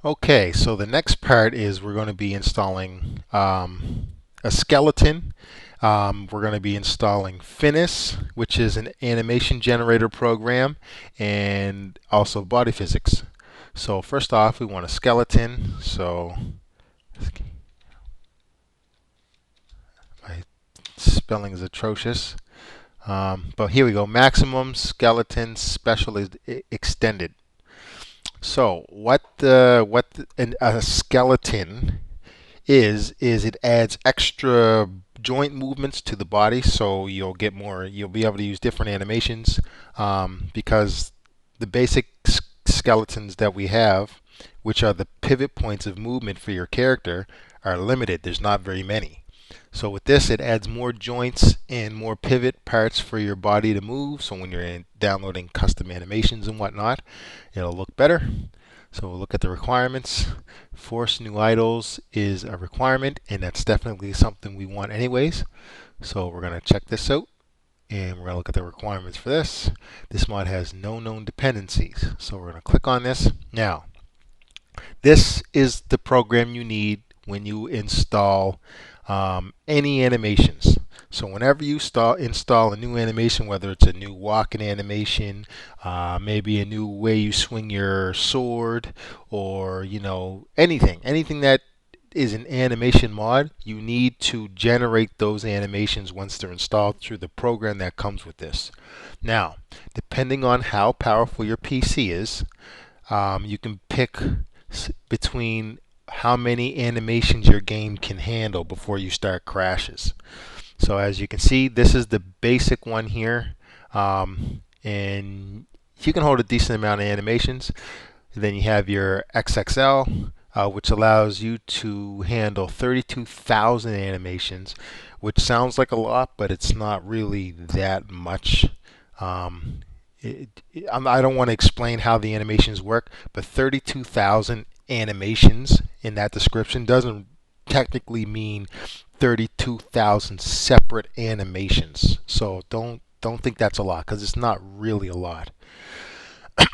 Okay, so the next part is we're going to be installing a skeleton. We're going to be installing FNIS, which is an animation generator program, and also body physics. So first off, we want a skeleton. So my spelling is atrocious. But here we go. Maximum skeleton special is extended. So a skeleton is it adds extra joint movements to the body, so you'll be able to use different animations, because the basic skeletons that we have, which are the pivot points of movement for your character, are limited. There's not very many. So with this, it adds more joints and more pivot parts for your body to move. So when you're downloading custom animations and whatnot, it'll look better. So we'll look at the requirements. Force new idols is a requirement, and that's definitely something we want anyways. So we're going to check this out, and we're going to look at the requirements for this. This mod has no known dependencies. So we're going to click on this. Now, this is the program you need when you install any animations. So whenever you install a new animation, whether it's a new walking animation, maybe a new way you swing your sword, or anything that is an animation mod, you need to generate those animations once they're installed through the program that comes with this. Now, depending on how powerful your PC is, you can pick between how many animations your game can handle before you start crashes. So as you can see, this is the basic one here, and you can hold a decent amount of animations. And then you have your XXL, which allows you to handle 32,000 animations, which sounds like a lot, but it's not really that much. I don't want to explain how the animations work, but 32,000 animations in that description doesn't technically mean 32,000 separate animations. So don't think that's a lot, because it's not really a lot.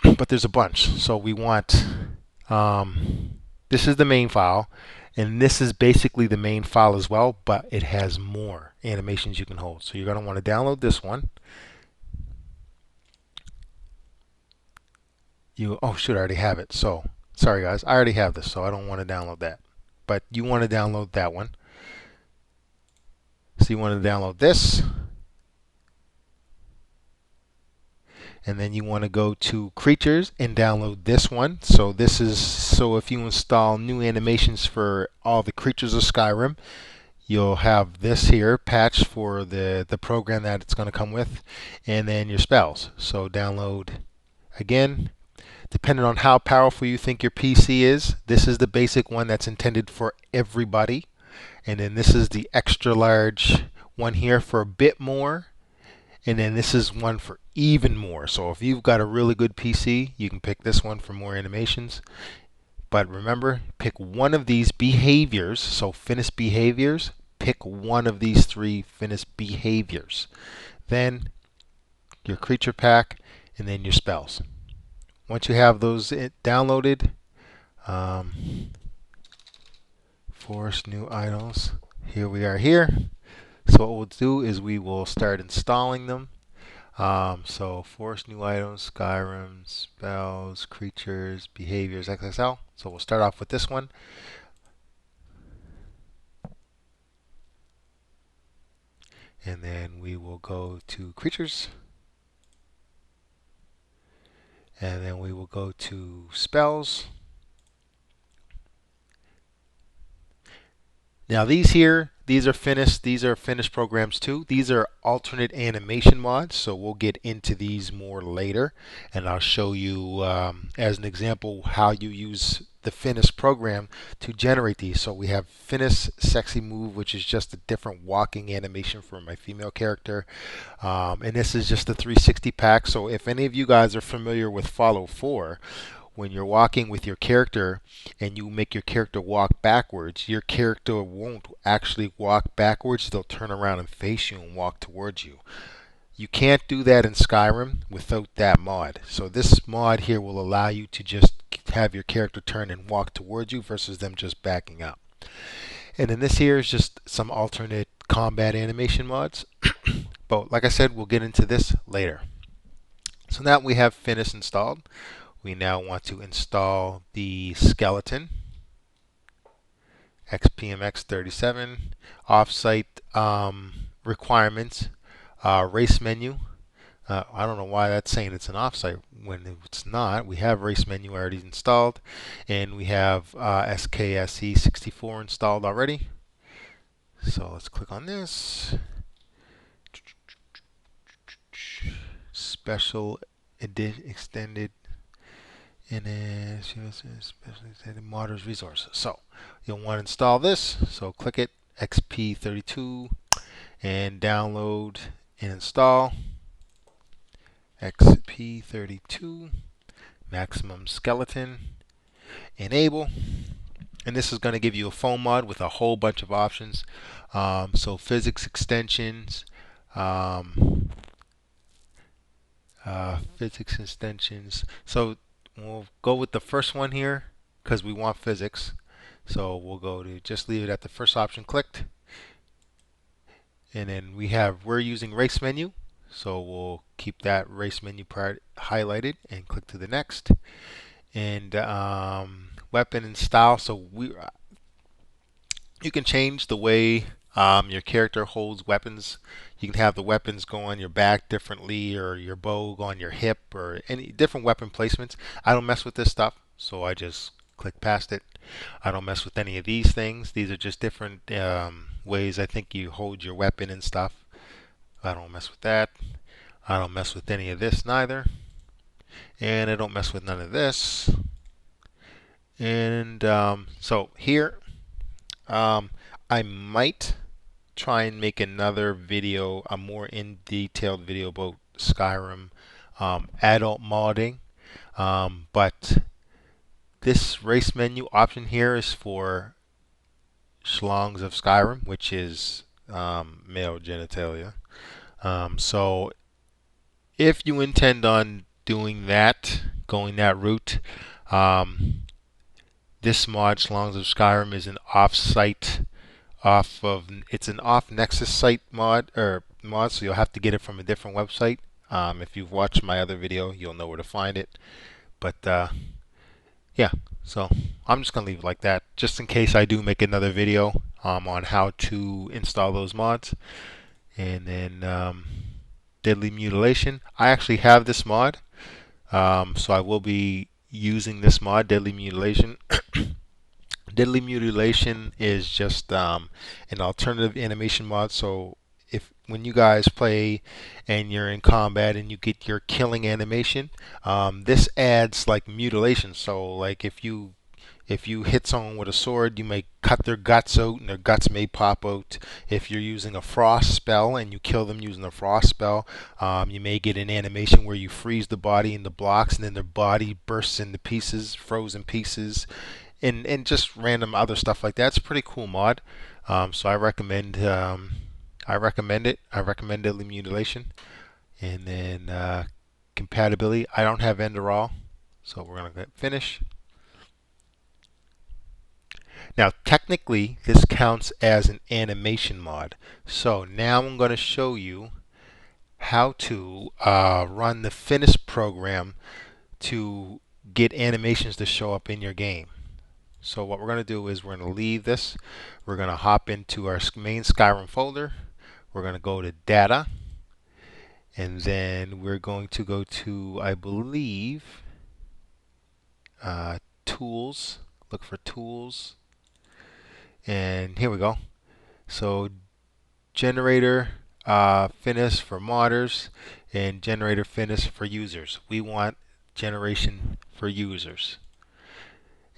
But there's a bunch. So we want this is the main file, and this is basically the main file as well, but it has more animations you can hold. So you're going to want to download this one. Oh shoot, I already have it. So sorry guys, I already have this, so I don't want to download that. But you want to download that one. So you want to download this, and then you want to go to creatures and download this one. So if you install new animations for all the creatures of Skyrim, you'll have this here patch for the program that it's going to come with, and then your spells. So download again. Depending on how powerful you think your PC is, this is the basic one that's intended for everybody. And then this is the extra large one here for a bit more. And then this is one for even more. So if you've got a really good PC, you can pick this one for more animations. But remember, pick one of these behaviors. So FNIS behaviors, pick one of these three FNIS behaviors. Then your creature pack, and then your spells. Once you have those downloaded, force new idols. Here we are here. So what we'll do is we will start installing them. So force new items, Skyrim, spells, creatures, behaviors, XXL. So we'll start off with this one. And then we will go to creatures. And then we will go to spells. Now these are FNIS programs too. These are alternate animation mods, so we'll get into these more later, and I'll show you as an example how you use the FNIS program to generate these. So we have FNIS Sexy Move, which is just a different walking animation for my female character, and this is just the 360 pack. So if any of you guys are familiar with Follow 4, when you're walking with your character and you make your character walk backwards, your character won't actually walk backwards. They'll turn around and face you and walk towards you. You can't do that in Skyrim without that mod. So this mod here will allow you to just have your character turn and walk towards you versus them just backing up. And then this here is just some alternate combat animation mods. But like I said, we'll get into this later. So now we have FNIS installed. We now want to install the skeleton, XPMX37, offsite requirements, race menu. I don't know why that's saying it's an offsite when it's not. We have race menu already installed, and we have SKSE64 installed already. So let's click on this. Special edition extended and then special extended modders resources. So you'll want to install this. So click it, XP32, and download and install XP32 maximum skeleton. Enable. And this is going to give you a foam mod with a whole bunch of options. So physics extensions, physics extensions. So we'll go with the first one here because we want physics. So we'll go to just leave it at the first option clicked. And then we're using race menu. So we'll keep that race menu part highlighted and click to the next. And weapon and style. So you can change the way your character holds weapons. You can have the weapons go on your back differently, or your bow go on your hip, or any different weapon placements. I don't mess with this stuff, so I just click past it. I don't mess with any of these things. These are just different ways I think you hold your weapon and stuff. I don't mess with that. I don't mess with any of this neither. And I don't mess with none of this. And so here, I might try and make another video, a more in-detailed video about Skyrim adult modding. But this race menu option here is for schlongs of Skyrim, which is male genitalia. So if you intend on doing that, going that route, this mod, Schlongs of Skyrim, is an off-site, it's an off-Nexus site mod, so you'll have to get it from a different website. If you've watched my other video, you'll know where to find it. But yeah, so I'm just gonna leave it like that, just in case I do make another video on how to install those mods. And then Deadly Mutilation. I actually have this mod, so I will be using this mod, Deadly Mutilation. Deadly Mutilation is just an alternative animation mod. So when you guys play and you're in combat and you get your killing animation, this adds like mutilation. So like if you hit someone with a sword, you may cut their guts out and their guts may pop out. If you're using a frost spell and you kill them using a frost spell, you may get an animation where you freeze the body into blocks and then their body bursts into pieces, frozen pieces, and just random other stuff like that. It's a pretty cool mod. So I recommend it. I recommend Deadly Mutilation. And then compatibility. I don't have Ender All, so we're gonna finish. Now, technically, this counts as an animation mod. So now I'm going to show you how to run the FNIS program to get animations to show up in your game. So what we're going to do is we're going to leave this. We're going to hop into our main Skyrim folder. We're going to go to Data. And then we're going to go to, I believe, Tools. Look for Tools. And here we go. So generator FNIS for modders and generator FNIS for users. We want generation for users.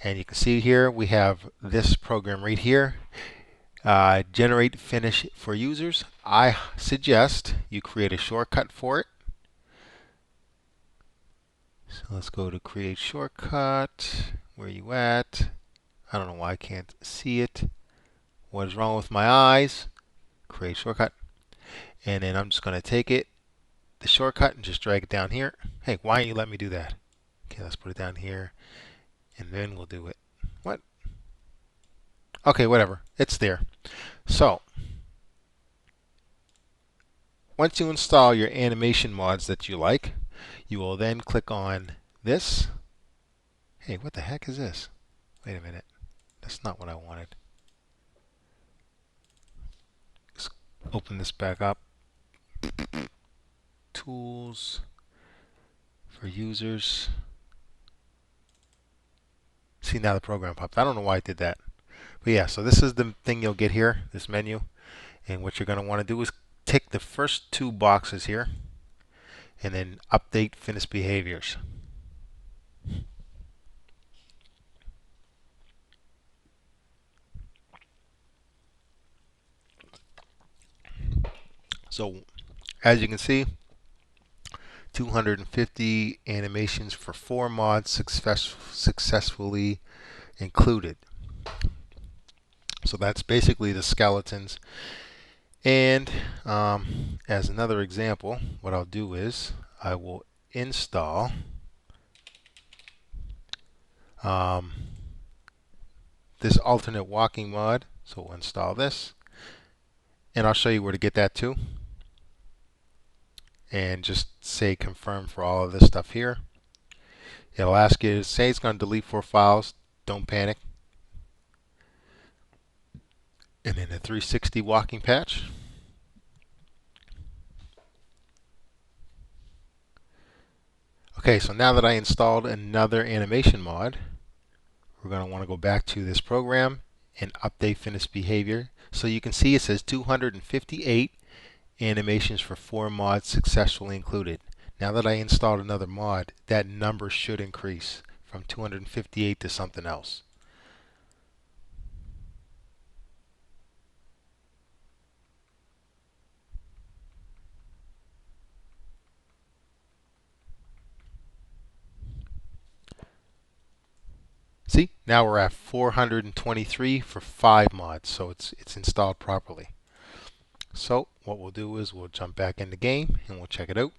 And you can see here we have this program right here. Generate FNIS for users. I suggest you create a shortcut for it. So let's go to create shortcut. Where are you at? I don't know why I can't see it. What is wrong with my eyes? Create shortcut. And then I'm just going to take it the shortcut and just drag it down here. Hey, why don't you let me do that? Okay, let's put it down here, and then we'll do it. What? Okay, whatever. It's there. So, once you install your animation mods that you like, you will then click on this. Hey, what the heck is this? Wait a minute. That's not what I wanted. Let's open this back up. Tools for users. See, now the program popped. I don't know why I did that. But yeah, so this is the thing you'll get here, this menu. And what you're going to want to do is tick the first two boxes here and then update FNIS behaviors. So as you can see, 250 animations for 4 mods successfully included. So that's basically the skeletons. And as another example, what I'll do is I will install this alternate walking mod. So we'll install this, and I'll show you where to get that too. And just say confirm for all of this stuff here. It'll ask you to say it's going to delete 4 files. Don't panic. And then a 360 walking patch. Okay, so now that I installed another animation mod, we're going to want to go back to this program and update FNIS behavior. So you can see it says 258 animations for 4 mods successfully included. Now that I installed another mod, that number should increase from 258 to something else. See, now we're at 423 for 5 mods, so it's installed properly. So what we'll do is we'll jump back in the game and we'll check it out.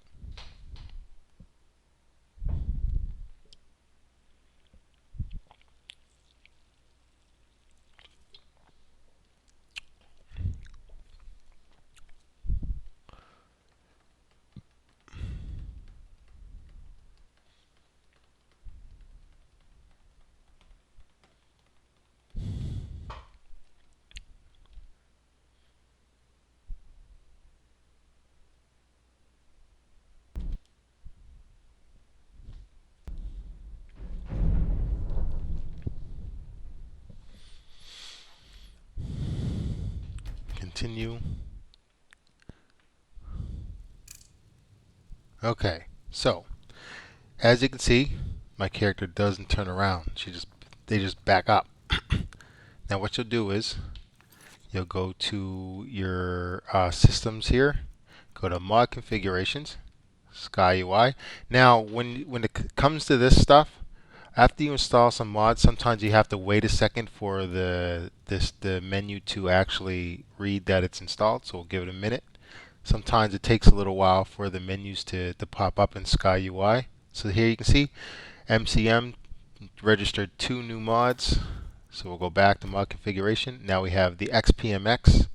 Continue. Okay, so as you can see, my character doesn't turn around. They just back up. Now what you'll do is you'll go to your systems here, go to mod configurations, Sky UI. Now when it comes to this stuff, after you install some mods, sometimes you have to wait a second for the menu to actually read that it's installed. So we'll give it a minute. Sometimes it takes a little while for the menus to pop up in Sky UI. So here you can see MCM registered 2 new mods. So we'll go back to mod configuration. Now we have the XPMX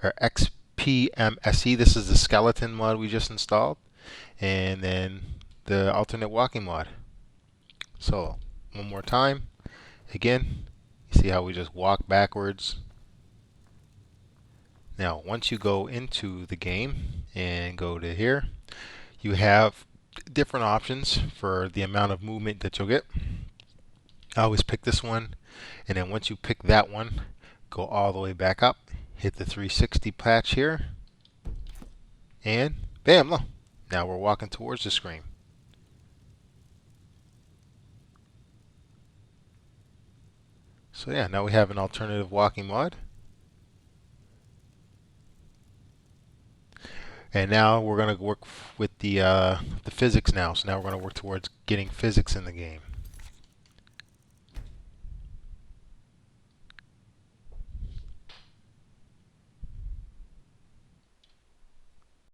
or XPMSE. This is the skeleton mod we just installed. And then the alternate walking mod. So one more time. Again, you see how we just walk backwards. Now once you go into the game and go to here, you have different options for the amount of movement that you'll get. I always pick this one, and then once you pick that one, go all the way back up, hit the 360 patch here, and bam, look, now we're walking towards the screen. So yeah, now we have an alternative walking mod. And now we're going to work with the physics now. So now we're going to work towards getting physics in the game.